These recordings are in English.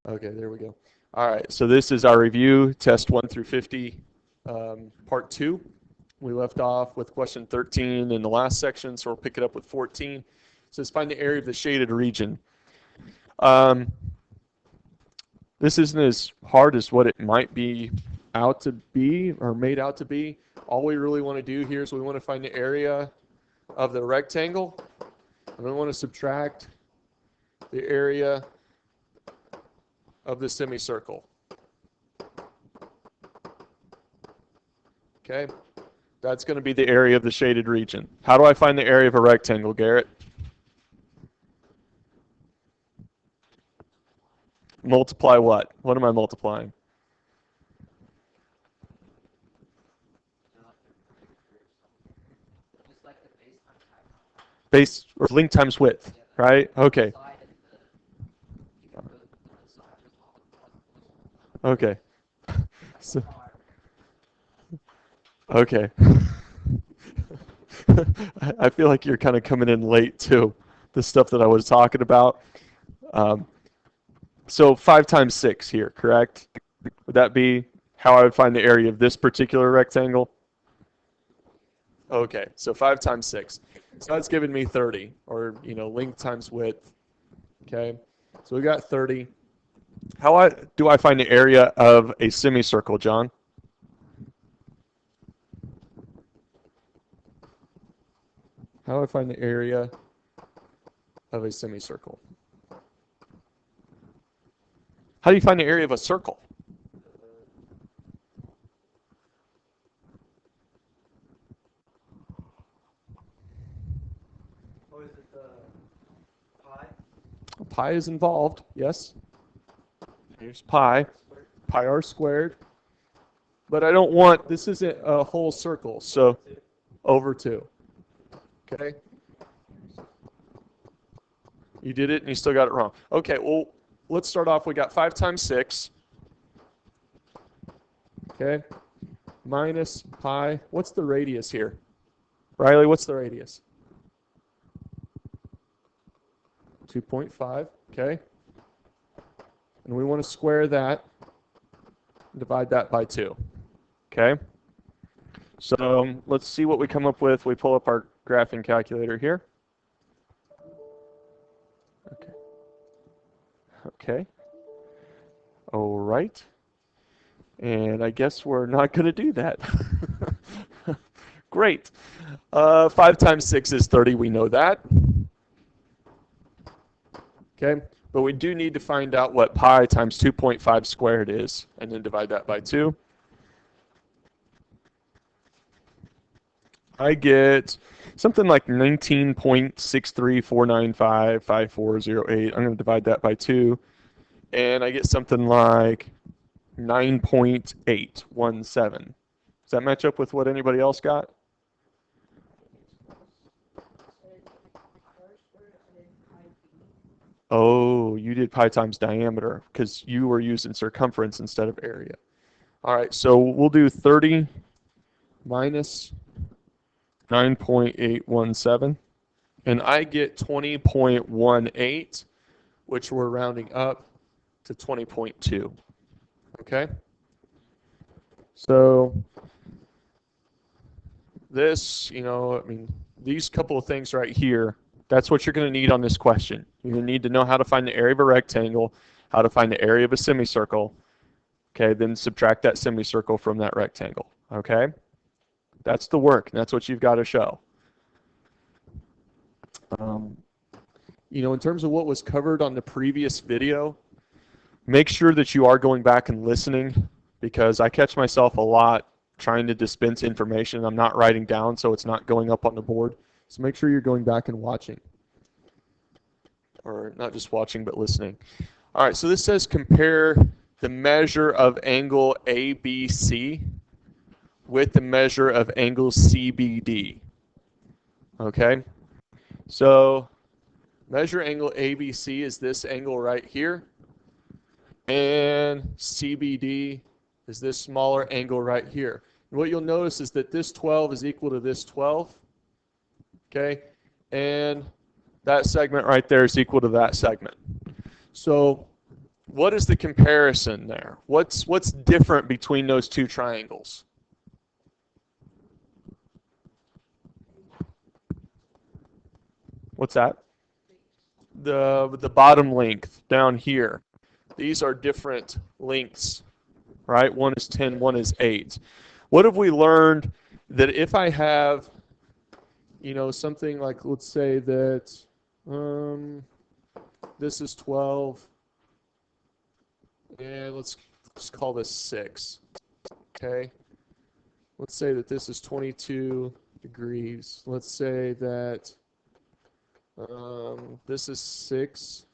Okay, there we go. All right, so this is our review, test 1 through 50, part 2. We left off with question 13 in the last section, so we'll pick it up with 14. So let's find the area of the shaded region. This isn't as hard as what it might be out to be or made out to be. All we really want to do here is we want to find the area of the rectangle, and we want to subtract the area of the semicircle. Okay, that's going to be the area of the shaded region. How do I find the area of a rectangle, Garrett? Multiply what? What am I multiplying? Base or length times width, right? Okay. Okay. So, okay. I feel like you're kind of coming in late to the stuff that I was talking about. So 5 times 6 here, correct? Would that be how I would find the area of this particular rectangle? Okay, so 5 times 6. So that's giving me 30, or, length times width. Okay, so we got 30. How do I find the area of a semicircle, John? How do I find the area of a semicircle? How do you find the area of a circle? Or is it pi? Pi is involved, yes. Here's pi. Pi r squared. But I don't want, this isn't a whole circle, so over 2. Okay? You did it and you still got it wrong. Okay, well, let's start off. We got 5 times 6. Okay? Minus pi. What's the radius here? Riley, what's the radius? 2.5. Okay? And we want to square that and divide that by 2. Okay? So let's see what we come up with. We pull up our graphing calculator here. Okay. Okay. All right. And I guess we're not going to do that. Great. 5 times 6 is 30. We know that. Okay. But we do need to find out what pi times 2.5 squared is, and then divide that by 2. I get something like 19.634955408. I'm going to divide that by 2, and I get something like 9.817. Does that match up with what anybody else got? Oh, you did pi times diameter because you were using circumference instead of area. All right, so we'll do 30 minus 9.817, and I get 20.18, which we're rounding up to 20.2. Okay? So this, these couple of things right here, that's what you're going to need on this question. You're going to need to know how to find the area of a rectangle, how to find the area of a semicircle. Okay, then subtract that semicircle from that rectangle. Okay? That's the work. That's what you've got to show. In terms of what was covered on the previous video, make sure that you are going back and listening, because I catch myself a lot trying to dispense information I'm not writing down, so it's not going up on the board. So make sure you're going back and watching. Or not just watching, but listening. All right, so this says compare the measure of angle ABC with the measure of angle CBD. Okay? So measure angle ABC is this angle right here. And CBD is this smaller angle right here. And what you'll notice is that this 12 is equal to this 12. Okay? And that segment right there is equal to that segment. So What is the comparison there? What's different between those two triangles? What's that? The bottom length down here. These are different lengths, right? One is 10, one is 8. What have we learned that if I have, something like, let's say that this is 12, and let's call this 6, okay? Let's say that this is 22 degrees. Let's say that this is 6,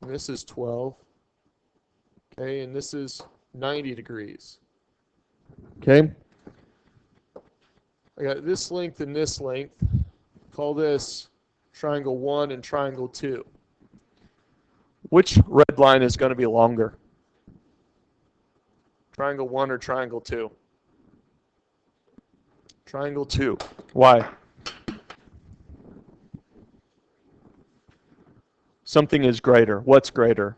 and this is 12, okay, and this is 90 degrees, okay? I got this length and this length. Call this triangle 1 and triangle 2. Which red line is going to be longer? Triangle 1 or triangle 2? Triangle 2. Why? Something is greater. What's greater?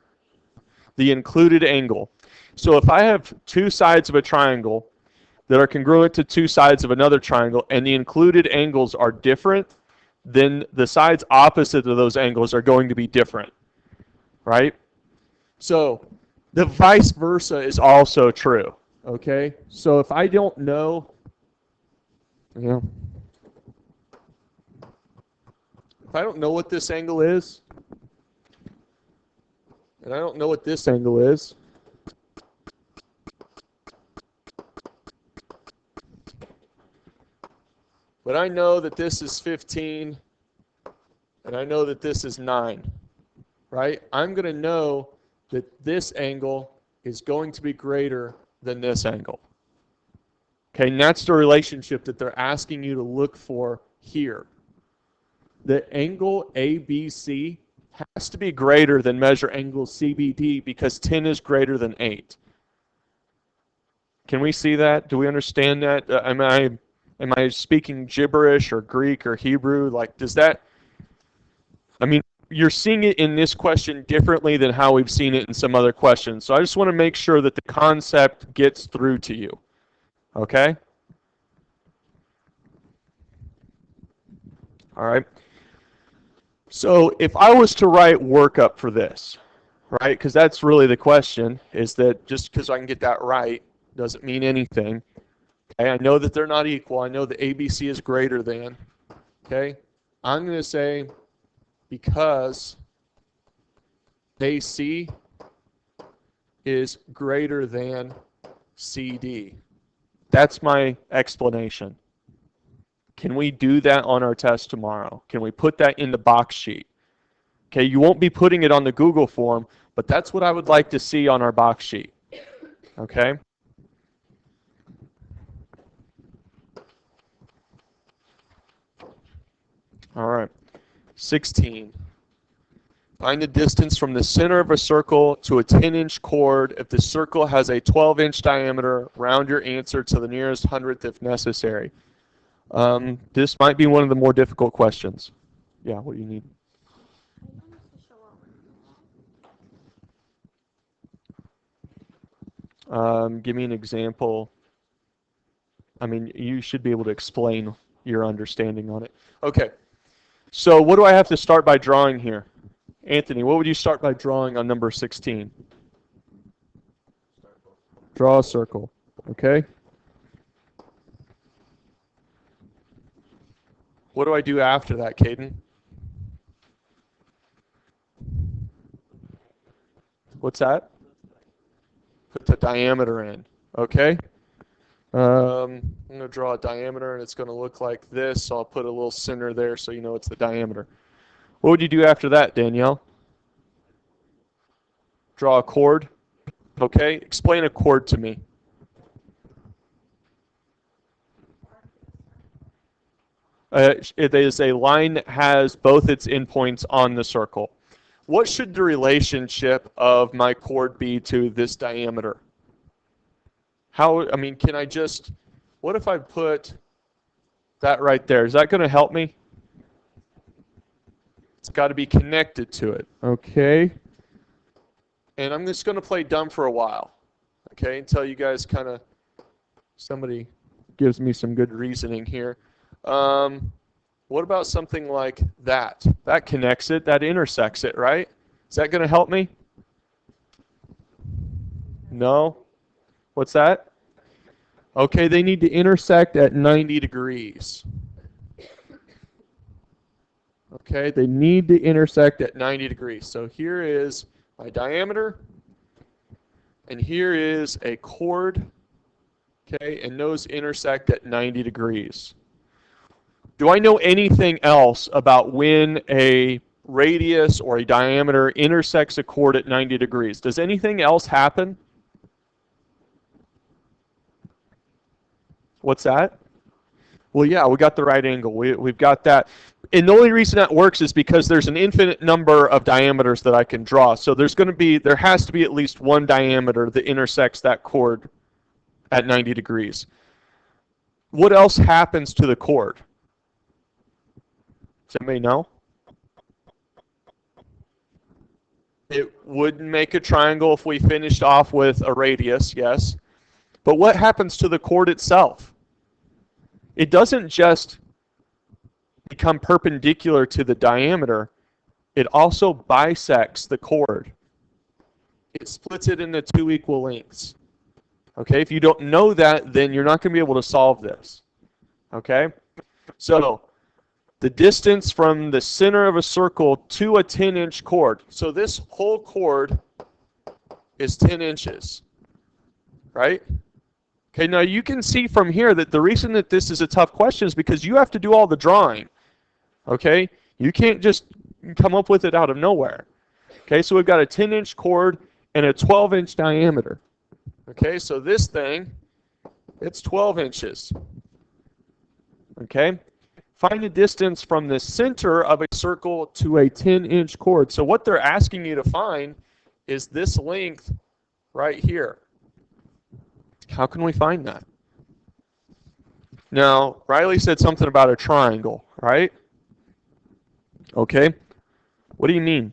The included angle. So if I have two sides of a triangle that are congruent to two sides of another triangle and the included angles are different, then the sides opposite of those angles are going to be different, right? So the vice versa is also true, okay? So if I don't know, if I don't know what this angle is, and I don't know what this angle is, but I know that this is 15, and I know that this is 9, right? I'm going to know that this angle is going to be greater than this angle. Okay, and that's the relationship that they're asking you to look for here. The angle ABC has to be greater than measure angle CBD because 10 is greater than 8. Can we see that? Do we understand that? Am I speaking gibberish or Greek or Hebrew? Like, does that, you're seeing it in this question differently than how we've seen it in some other questions. So I just want to make sure that the concept gets through to you. Okay? All right. So if I was to write workup for this, right, because that's really the question, is that just because I can get that right doesn't mean anything. Okay, I know that they're not equal. I know that ABC is greater than. Okay, I'm going to say because AC is greater than CD. That's my explanation. Can we do that on our test tomorrow? Can we put that in the box sheet? Okay, you won't be putting it on the Google form, but that's what I would like to see on our box sheet. Okay? All right. 16. Find the distance from the center of a circle to a 10-inch chord. If the circle has a 12-inch diameter, round your answer to the nearest hundredth if necessary. This might be one of the more difficult questions. Yeah, what do you need? Give me an example. You should be able to explain your understanding on it. Okay, so what do I have to start by drawing here? Anthony, what would you start by drawing on number 16? Draw a circle, okay? What do I do after that, Caden? What's that? Put the diameter in, okay? I'm going to draw a diameter, and it's going to look like this, so I'll put a little center there so you know it's the diameter. What would you do after that, Danielle? Draw a chord, okay? Explain a chord to me. It is a line that has both its endpoints on the circle. What should the relationship of my chord be to this diameter? Can I just, what if I put that right there? Is that going to help me? It's got to be connected to it, okay? And I'm just going to play dumb for a while, okay, until you guys kind of, somebody gives me some good reasoning here. What about something like that? That connects it, that intersects it, right? Is that going to help me? No? What's that? Okay, they need to intersect at 90 degrees. Okay, they need to intersect at 90 degrees. So here is my diameter, and here is a chord, okay, and those intersect at 90 degrees. Do I know anything else about when a radius or a diameter intersects a chord at 90 degrees? Does anything else happen? What's that? Well, yeah, we got the right angle. We've got that. And the only reason that works is because there's an infinite number of diameters that I can draw. So there has to be at least one diameter that intersects that chord at 90 degrees. What else happens to the chord? Does anybody know? It would make a triangle if we finished off with a radius, yes. But what happens to the chord itself? It doesn't just become perpendicular to the diameter. It also bisects the chord. It splits it into two equal lengths. Okay, if you don't know that, then you're not going to be able to solve this. Okay, so the distance from the center of a circle to a 10-inch chord. So this whole chord is 10 inches, right? Okay, now you can see from here that the reason that this is a tough question is because you have to do all the drawing. Okay, you can't just come up with it out of nowhere. Okay, so we've got a 10-inch chord and a 12-inch diameter. Okay, so this thing, it's 12 inches. Okay, find the distance from the center of a circle to a 10-inch chord. So what they're asking you to find is this length right here. How can we find that? Now, Riley said something about a triangle, right? Okay, what do you mean?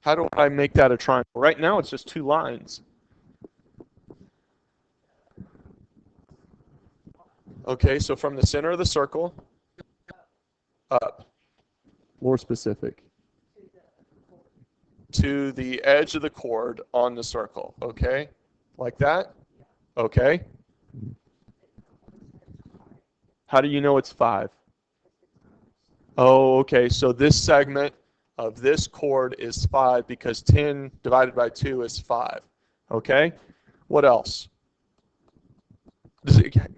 How do I make that a triangle? Right now it's just two lines. Okay, so from the center of the circle, up. More specific. To the edge of the chord on the circle, okay? Like that? Okay. How do you know it's 5? Oh, okay, so this segment of this chord is 5 because 10 divided by 2 is 5. Okay? What else?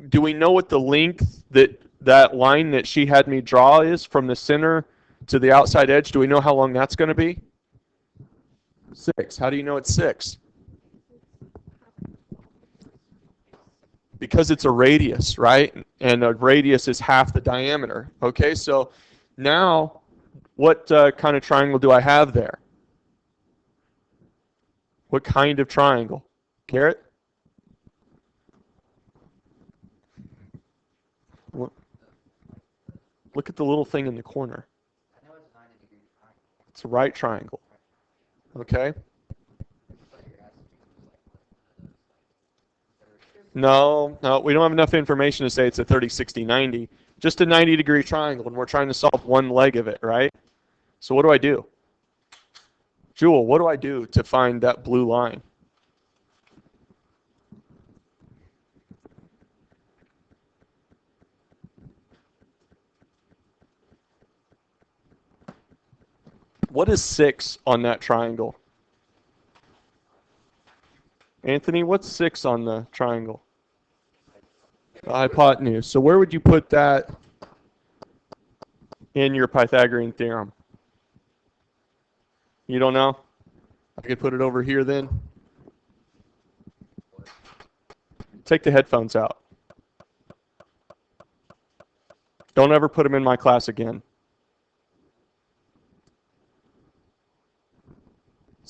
Do we know what the length that line that she had me draw is from the center to the outside edge? Do we know how long that's going to be? 6. How do you know it's 6? Because it's a radius, right? And a radius is half the diameter. Okay, so now what kind of triangle do I have there? What kind of triangle? Garrett? Look at the little thing in the corner. I know it's a 90-degree triangle. It's a right triangle. Okay? No, we don't have enough information to say it's a 30, 60, 90. Just a 90-degree triangle, and we're trying to solve one leg of it, right? So what do I do? Jewel, what do I do to find that blue line? What is 6 on that triangle? Anthony, what's 6 on the triangle? The hypotenuse. So where would you put that in your Pythagorean theorem? You don't know? I could put it over here then. Take the headphones out. Don't ever put them in my class again.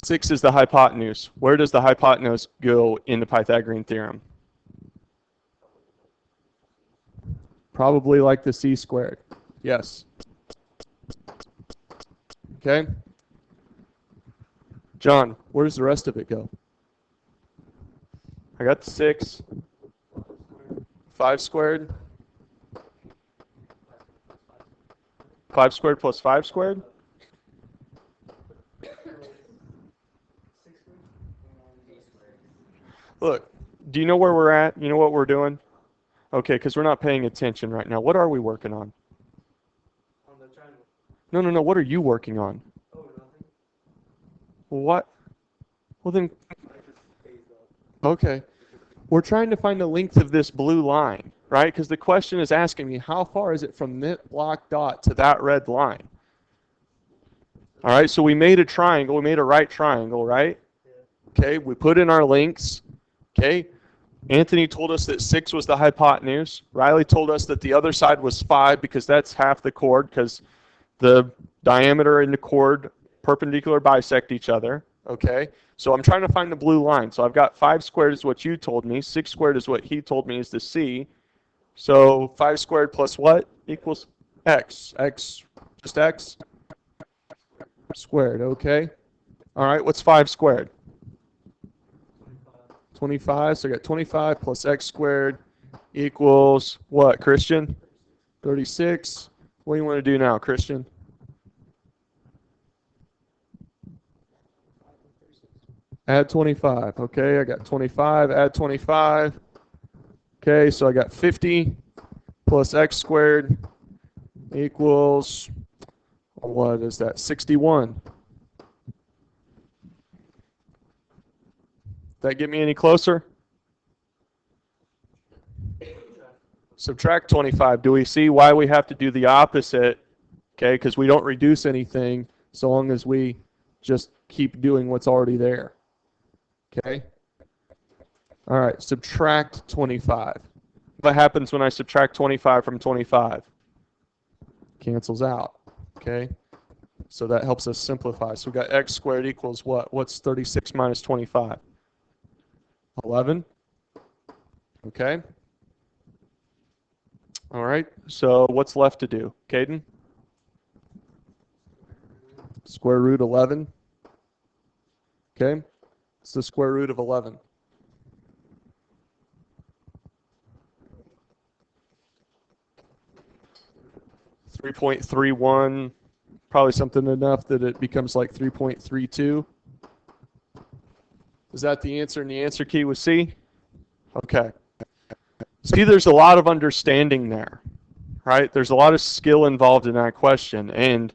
6 is the hypotenuse. Where does the hypotenuse go in the Pythagorean theorem? Probably like the c squared. Yes. Okay? John, where does the rest of it go? I got 6. 5 squared. 5 squared plus 5 squared? Look, do you know where we're at? You know what we're doing? Okay, because we're not paying attention right now. What are we working on? On the triangle. No. What are you working on? Oh, nothing. What? Well then, I just phased up. okay. We're trying to find the length of this blue line, right? Because the question is asking me, how far is it from that black dot to that red line? All right, so we made a triangle. We made a right triangle, right? Yeah. Okay, we put in our lengths. Okay, Anthony told us that 6 was the hypotenuse. Riley told us that the other side was 5 because that's half the chord because the diameter and the chord perpendicular bisect each other. Okay, so I'm trying to find the blue line. So I've got 5 squared is what you told me. 6 squared is what he told me is the C. So 5 squared plus what equals x? X, just x squared, okay? All right, what's 5 squared? 25. So I got 25 plus x squared equals what, Christian? 36. What do you want to do now, Christian? Add 25. Okay, I got 25. Add 25. Okay, so I got 50 plus x squared equals, what is that, 61. That get me any closer? Subtract 25. Do we see why we have to do the opposite? Okay, because we don't reduce anything so long as we just keep doing what's already there. Okay? All right, subtract 25. What happens when I subtract 25 from 25? Cancels out. Okay? So that helps us simplify. So we got x squared equals what? What's 36 minus 25? 11. Okay? All right, so what's left to do? Caden? Square root 11. Okay? It's the square root of 11. .31, probably something enough that it becomes like 3.32. Is that the answer? And the answer key was C? Okay. See, there's a lot of understanding there, right? There's a lot of skill involved in that question. And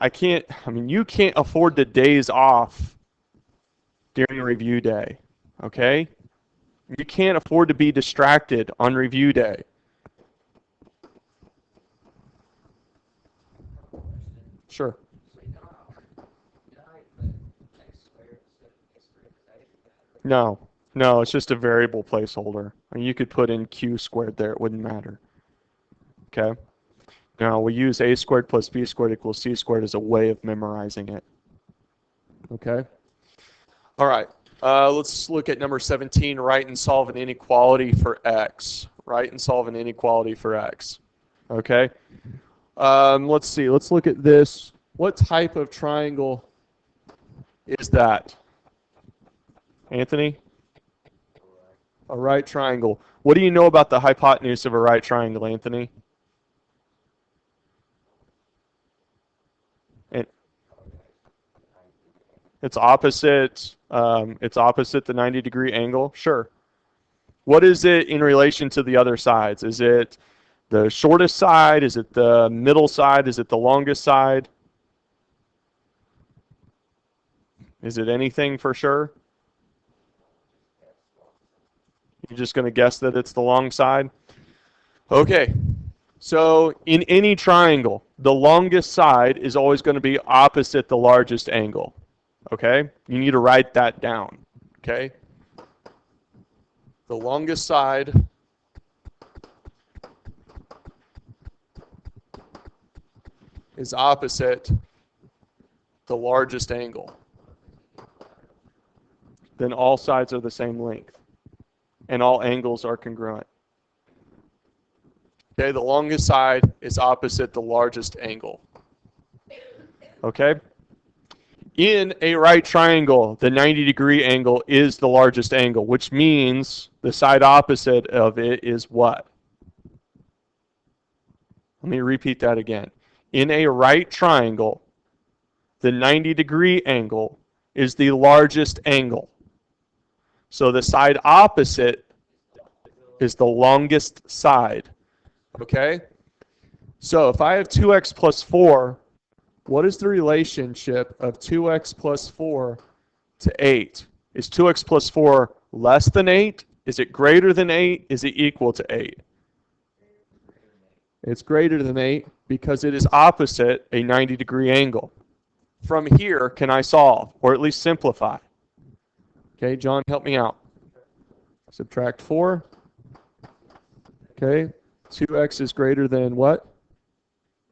you can't afford the days off during review day, okay? You can't afford to be distracted on review day. Sure. So you know how you put x squared instead of x squared? Does that even matter? No, it's just a variable placeholder. I mean, you could put in q squared there, it wouldn't matter. Okay? Now, we use a squared plus b squared equals c squared as a way of memorizing it. Okay? All right. Let's look at number 17, write and solve an inequality for x. Write and solve an inequality for x. Okay? Let's see. Let's look at this. What type of triangle is that? Anthony? A right triangle. What do you know about the hypotenuse of a right triangle, Anthony? It's opposite. It's opposite the 90-degree angle. Sure. What is it in relation to the other sides? Is it the shortest side? Is it the middle side? Is it the longest side? Is it anything for sure? You're just going to guess that it's the long side? Okay. So in any triangle, the longest side is always going to be opposite the largest angle. Okay? You need to write that down. Okay? The longest side is opposite the largest angle. Then all sides are the same length. And all angles are congruent. Okay, the longest side is opposite the largest angle. Okay? In a right triangle, the 90-degree angle is the largest angle, which means the side opposite of it is what? Let me repeat that again. In a right triangle, the 90-degree angle is the largest angle. So the side opposite is the longest side. Okay? So if I have 2x plus 4, what is the relationship of 2x plus 4 to 8? Is 2x plus 4 less than 8? Is it greater than 8? Is it equal to 8? It's greater than 8 because it is opposite a 90-degree angle. From here, can I solve, or at least simplify? Okay, John, help me out. Subtract 4. Okay, 2x is greater than what?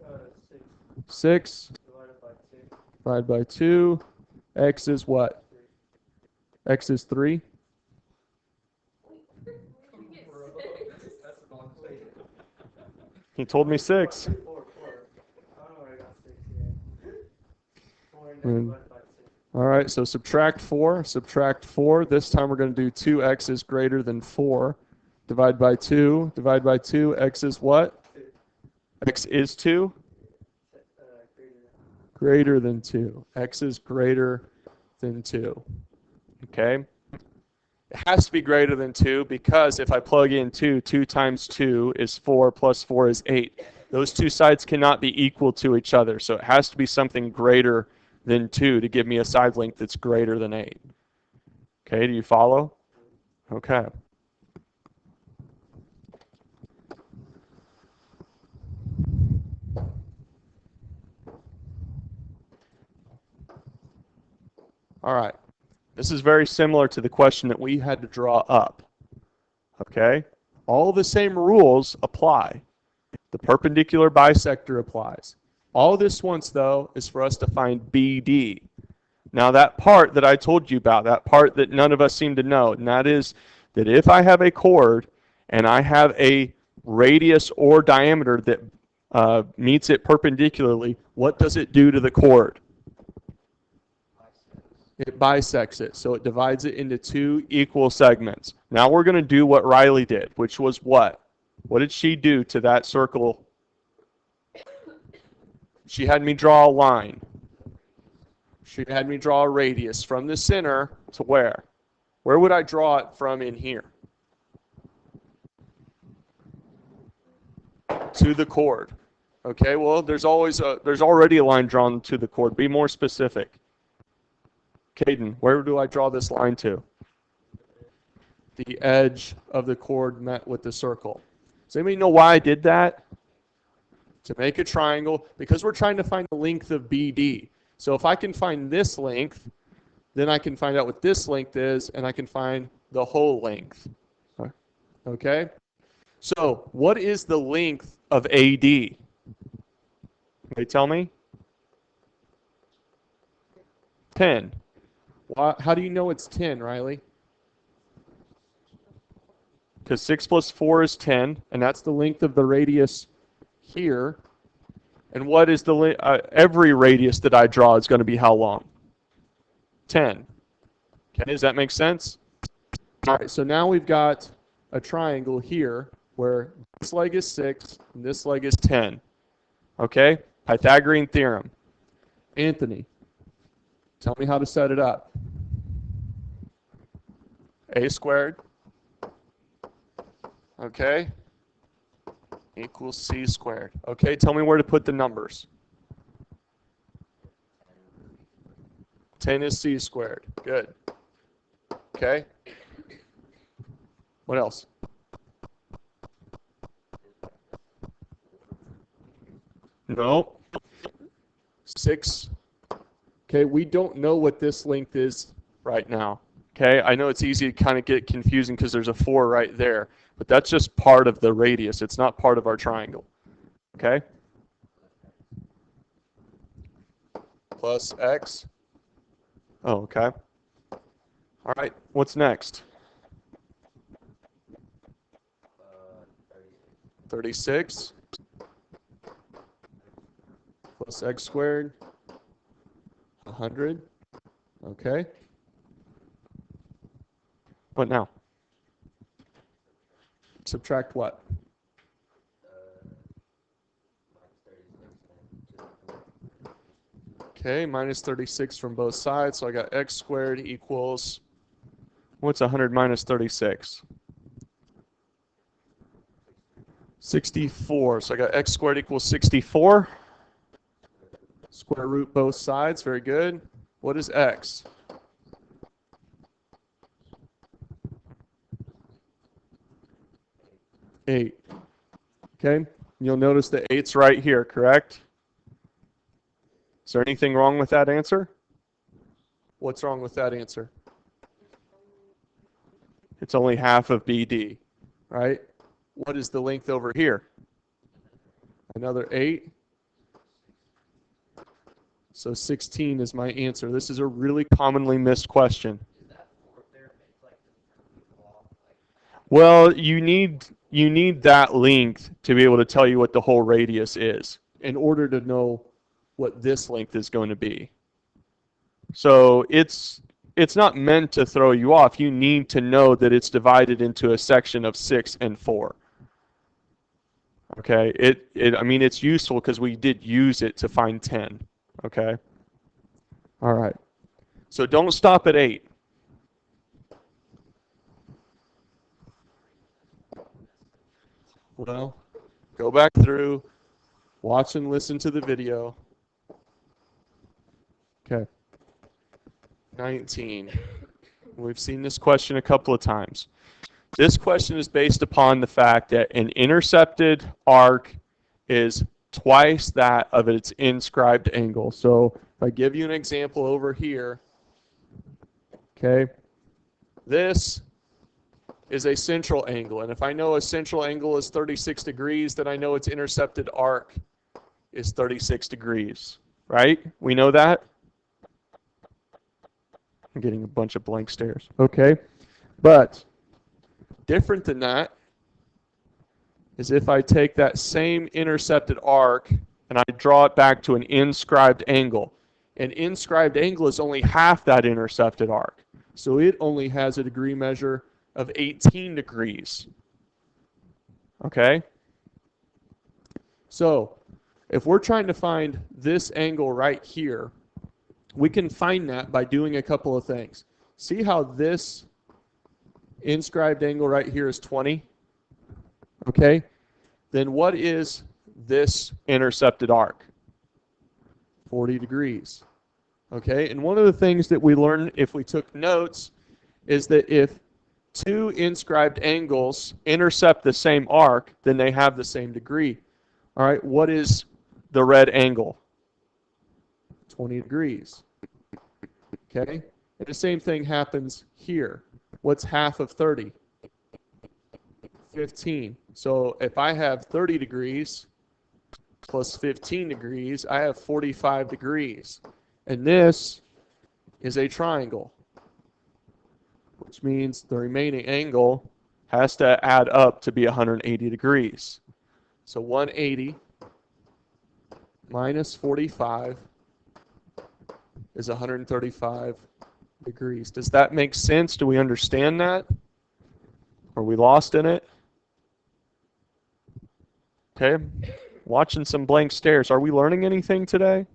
6. 6 divided by 2. Divided by 2. X is what? X is 3. That's the wrong place. He told me 6. 4, 4. I don't know where I got 6 here. 4 and then And- divided by 6. All right, so subtract 4. Subtract 4. This time we're going to do 2x is greater than 4. Divide by 2. Divide by 2. X is what? 2. X is 2. Greater than. Greater than 2. X is greater than 2. Okay? It has to be greater than 2 because if I plug in 2, 2 times 2 is 4 plus 4 is 8. Those two sides cannot be equal to each other, so it has to be something greater than 2 to give me a side length that's greater than 8. Okay, do you follow? Okay. All right. This is very similar to the question that we had to draw up. Okay? All the same rules apply. The perpendicular bisector applies. All this wants, though, is for us to find BD. Now, that part that I told you about, that part that none of us seem to know, and that is that if I have a chord and I have a radius or diameter that meets it perpendicularly, what does it do to the chord? It bisects it, so it divides it into 2 equal segments. Now we're going to do what Riley did, which was what? What did she do to that circle? She had me draw a line. She had me draw a radius from the center to where? Where would I draw it from in here? To the chord. Okay, well, there's already a line drawn to the chord. Be more specific. Caden, where do I draw this line to? The edge of the chord met with the circle. Does anybody know why I did that? To make a triangle, because we're trying to find the length of BD. So if I can find this length, then I can find out what this length is, and I can find the whole length. Okay? So what is the length of AD? Can they tell me? 10. How do you know it's 10, Riley? Because 6 plus 4 is 10, and that's the length of the radius here. And what is the every radius that I draw is going to be how long? 10. Okay, does that make sense? All right, so now we've got a triangle here where this leg is 6 and this leg is 10. Okay? Pythagorean theorem. Anthony, tell me how to set it up. A squared, okay, equals C squared. Okay, tell me where to put the numbers. 10 is C squared. Good. Okay. What else? No. 6. Okay, we don't know what this length is right now. Okay, I know it's easy to kind of get confusing because there's a 4 right there, but that's just part of the radius. It's not part of our triangle. Okay? Plus x. Oh, okay. All right, what's next? 36 plus x squared 100. Okay. What now? Subtract what? Okay, minus 36 from both sides. So I got x squared equals, what's 100 minus 36? 64. So I got x squared equals 64. Square root both sides. Very good. What is x? Eight. Okay. You'll notice the 8's right here, correct? Is there anything wrong with that answer? What's wrong with that answer? It's only half of BD, right? What is the length over here? Another 8. So 16 is my answer. This is a really commonly missed question. Is that four there makes like the people off? Like, Well, you need that length to be able to tell you what the whole radius is in order to know what this length is going to be. So it's not meant to throw you off. You need to know that it's divided into a section of 6 and 4. Okay, I mean, it's useful because we did use it to find 10. Okay, all right. So don't stop at 8. Well, go back through, watch and listen to the video. Okay. 19. We've seen this question a couple of times. This question is based upon the fact that an intercepted arc is twice that of its inscribed angle. So if I give you an example over here, okay, this is a central angle. And if I know a central angle is 36 degrees, then I know its intercepted arc is 36 degrees, right? We know that? I'm getting a bunch of blank stares. Okay, but different than that is if I take that same intercepted arc and I draw it back to an inscribed angle. An inscribed angle is only half that intercepted arc. So it only has a degree measure of 18 degrees. Okay? So if we're trying to find this angle right here, we can find that by doing a couple of things. See how this inscribed angle right here is 20? Okay? Then what is this intercepted arc? 40 degrees. Okay? And one of the things that we learned if we took notes is that if two inscribed angles intercept the same arc, then they have the same degree. All right? What is the red angle? 20 degrees. Okay? And the same thing happens here. What's half of 30? 15. So if I have 30 degrees plus 15 degrees, I have 45 degrees. And this is a triangle, which means the remaining angle has to add up to be 180 degrees. So 180 minus 45 is 135 degrees. Does that make sense? Do we understand that? Are we lost in it? Okay. Watching some blank stares. Are we learning anything today?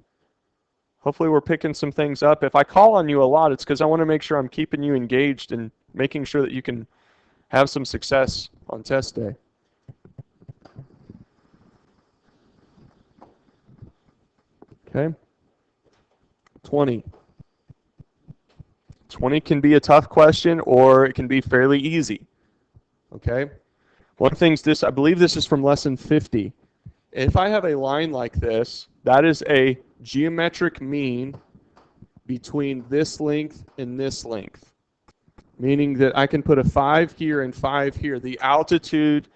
Hopefully we're picking some things up. If I call on you a lot, it's because I want to make sure I'm keeping you engaged and making sure that you can have some success on test day. Okay. 20. 20 can be a tough question or it can be fairly easy. Okay? One thing's this, I believe this is from lesson 50. If I have a line like this, that is a geometric mean between this length and this length. Meaning that I can put a 5 here and 5 here. The altitude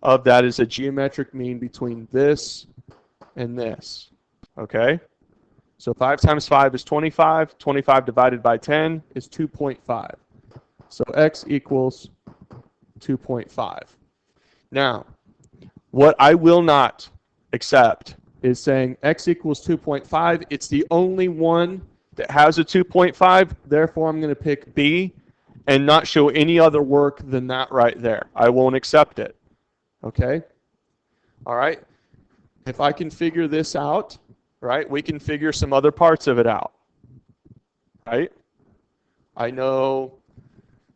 of that is a geometric mean between this and this. Okay? So 5 times 5 is 25. 25 divided by 10 is 2.5. So x equals 2.5. Now, what I will not accept is saying x equals 2.5. It's the only one that has a 2.5, therefore I'm going to pick B and not show any other work than that right there. I won't accept it. Okay? All right? If I can figure this out, right, we can figure some other parts of it out. Right? I know,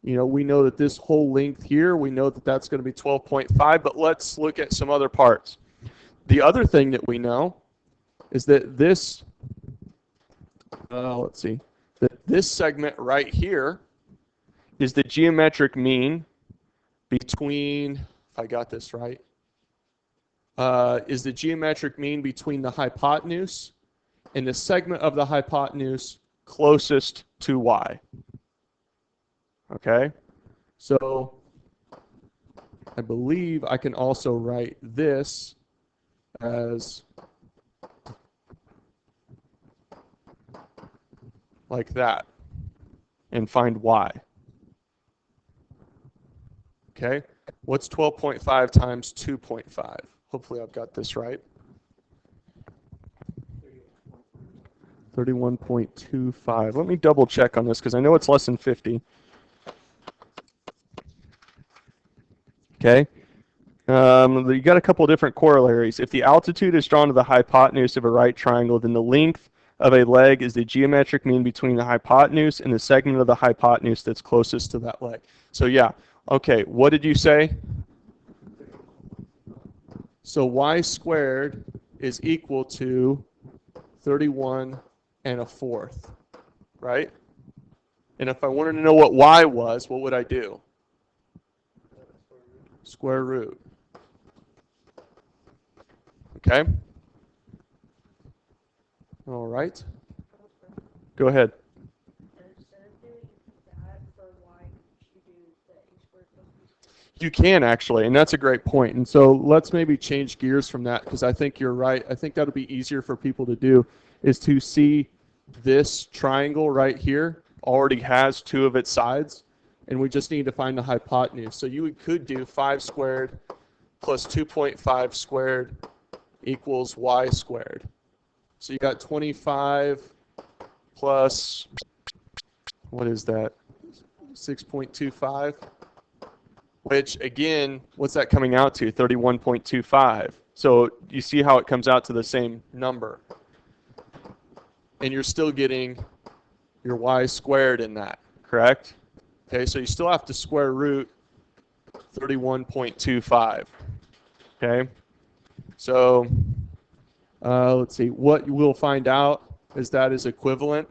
we know that this whole length here, we know that that's going to be 12.5, but let's look at some other parts. The other thing that we know is that this, let's see, that this segment right here is the geometric mean between, if I got this right, is the geometric mean between the hypotenuse and the segment of the hypotenuse closest to y. Okay? So I believe I can also write this as like that and find y. Okay? What's 12.5 times 2.5? Hopefully I've got this right. 31.25. Let me double check on this because I know it's less than 50. Okay. You got a couple of different corollaries. If the altitude is drawn to the hypotenuse of a right triangle, then the length of a leg is the geometric mean between the hypotenuse and the segment of the hypotenuse that's closest to that leg. So yeah, okay, what did you say? So y squared is equal to 31 1/4, right? And if I wanted to know what y was, what would I do? Square root. Okay? All right. Go ahead. You can actually, and that's a great point. And so let's maybe change gears from that because I think you're right. I think that'll be easier for people to do, is to see this triangle right here already has two of its sides, and we just need to find the hypotenuse. So you could do 5 squared plus 2.5 squared equals y squared. So you got 25 plus, what is that, 6.25? Which, again, what's that coming out to? 31.25. So you see how it comes out to the same number. And you're still getting your y squared in that, correct? Okay, so you still have to square root 31.25. Okay? So let's see. What we'll find out is that is equivalent.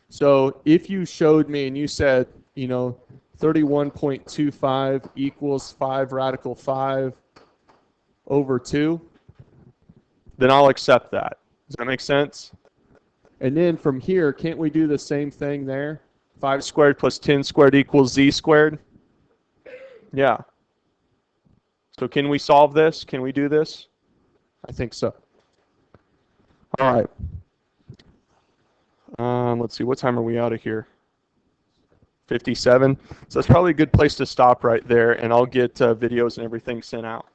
So if you showed me and you said, 31.25 equals 5 radical 5 over 2, then I'll accept that. Does that make sense? And then from here, can't we do the same thing there? 5 squared plus 10 squared equals z squared? Yeah. So can we solve this? Can we do this? I think so. All right. Let's see. What time are we out of here? 57. So that's probably a good place to stop right there, and I'll get videos and everything sent out.